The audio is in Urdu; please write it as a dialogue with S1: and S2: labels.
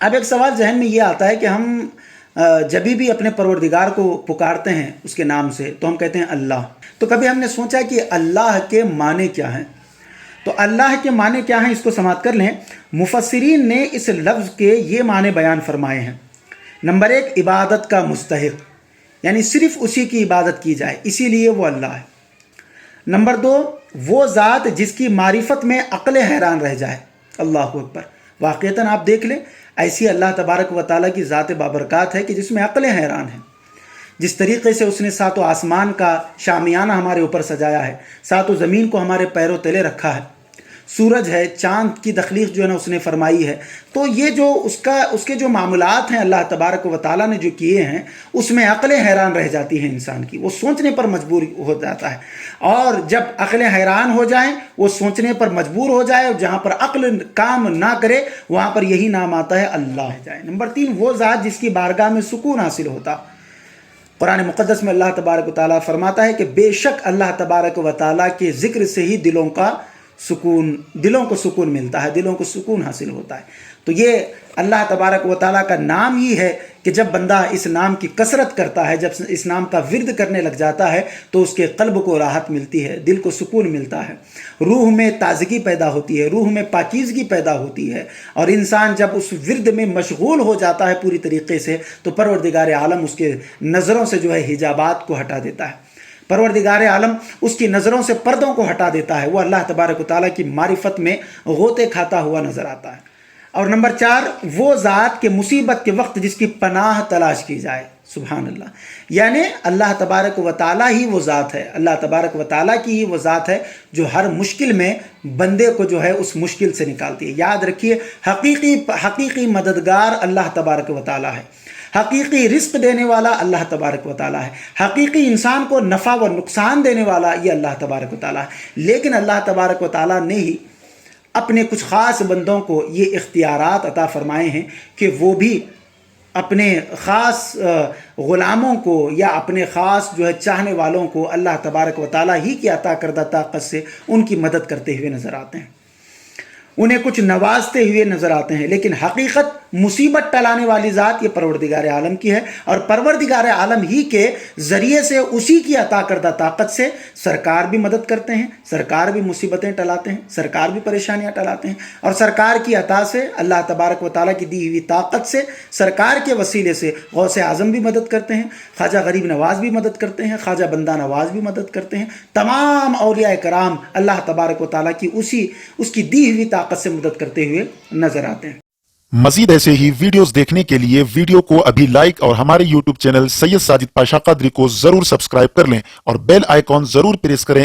S1: اب ایک سوال ذہن میں یہ آتا ہے کہ ہم جب بھی اپنے پروردگار کو پکارتے ہیں اس کے نام سے تو ہم کہتے ہیں اللہ. تو کبھی ہم نے سوچا کہ اللہ کے معنی کیا ہیں؟ تو اللہ کے معنی کیا ہیں اس کو سماعت کر لیں. مفسرین نے اس لفظ کے یہ معنی بیان فرمائے ہیں. نمبر 1، عبادت کا مستحق، یعنی صرف اسی کی عبادت کی جائے، اسی لیے وہ اللہ ہے. نمبر 2، وہ ذات جس کی معرفت میں عقل حیران رہ جائے. اللہ اکبر. واقعتاً آپ دیکھ لیں، ایسی اللہ تبارک و تعالیٰ کی ذات بابرکات ہے کہ جس میں عقل حیران ہے. جس طریقے سے اس نے ساتوں آسمان کا شامیانہ ہمارے اوپر سجایا ہے، ساتوں زمین کو ہمارے پیروں تلے رکھا ہے، سورج ہے، چاند کی تخلیق جو ہے نا اس نے فرمائی ہے. تو یہ جو اس کے جو معاملات ہیں اللہ تبارک و تعالیٰ نے جو کیے ہیں، اس میں عقل حیران رہ جاتی ہے انسان کی، وہ سوچنے پر مجبور ہو جاتا ہے. اور جب عقل حیران ہو جائیں، وہ سوچنے پر مجبور ہو جائے، اور جہاں پر عقل کام نہ کرے وہاں پر یہی نام آتا ہے اللہ جائے. نمبر 3، وہ ذات جس کی بارگاہ میں سکون حاصل ہوتا. قرآن مقدس میں اللہ تبارک و تعالیٰ فرماتا ہے کہ بے شک اللہ تبارک و تعالیٰ کے ذکر سے ہی دلوں کو سکون ملتا ہے، دلوں کو سکون حاصل ہوتا ہے. تو یہ اللہ تبارک و تعالیٰ کا نام ہی ہے کہ جب بندہ اس نام کی کثرت کرتا ہے، جب اس نام کا ورد کرنے لگ جاتا ہے تو اس کے قلب کو راحت ملتی ہے، دل کو سکون ملتا ہے، روح میں تازگی پیدا ہوتی ہے، روح میں پاکیزگی پیدا ہوتی ہے. اور انسان جب اس ورد میں مشغول ہو جاتا ہے پوری طریقے سے تو پروردگار عالم اس کے نظروں سے جو ہے حجابات کو ہٹا دیتا ہے. پروردگار عالم اس کی نظروں سے پردوں کو ہٹا دیتا ہے، وہ اللہ تبارک و تعالیٰ کی معرفت میں غوطے کھاتا ہوا نظر آتا ہے. اور نمبر 4، وہ ذات کے مصیبت کے وقت جس کی پناہ تلاش کی جائے. سبحان اللہ. یعنی اللہ تبارک و تعالیٰ ہی وہ ذات ہے، اللہ تبارک و تعالیٰ کی ہی وہ ذات ہے جو ہر مشکل میں بندے کو جو ہے اس مشکل سے نکالتی ہے. یاد رکھیے، حقیقی مددگار اللہ تبارک و تعالیٰ ہے، حقیقی رزق دینے والا اللہ تبارک و تعالیٰ ہے، حقیقی انسان کو نفع و نقصان دینے والا یہ اللہ تبارک و تعالیٰ ہے. لیکن اللہ تبارک و تعالیٰ نے ہی اپنے کچھ خاص بندوں کو یہ اختیارات عطا فرمائے ہیں کہ وہ بھی اپنے خاص غلاموں کو یا اپنے خاص جو ہے چاہنے والوں کو اللہ تبارک و تعالیٰ ہی کی عطا کردہ طاقت سے ان کی مدد کرتے ہوئے نظر آتے ہیں، انہیں کچھ نوازتے ہوئے نظر آتے ہیں. لیکن حقیقت مصیبت ٹلانے والی ذات یہ پروردگار عالم کی ہے، اور پروردگار عالم ہی کے ذریعے سے اسی کی عطا کردہ طاقت سے سرکار بھی مدد کرتے ہیں، سرکار بھی مصیبتیں ٹلاتے ہیں، سرکار بھی پریشانیاں ٹلاتے ہیں. اور سرکار کی عطا سے، اللہ تبارک و تعالیٰ کی دی ہوئی طاقت سے، سرکار کے وسیلے سے غوث اعظم بھی مدد کرتے ہیں، خواجہ غریب نواز بھی مدد کرتے ہیں، خواجہ بندہ نواز بھی مدد کرتے ہیں. تمام اولیاء کرام اللہ تبارک و تعالیٰ کی اس کی دی ہوئی طاقت سے مدد کرتے ہوئے نظر آتے ہیں.
S2: مزید ایسے ہی ویڈیوز دیکھنے کے لیے ویڈیو کو ابھی لائک اور ہمارے یوٹیوب چینل سید ساجد پاشا قادری کو ضرور سبسکرائب کر لیں اور بیل آئیکن ضرور پریس کریں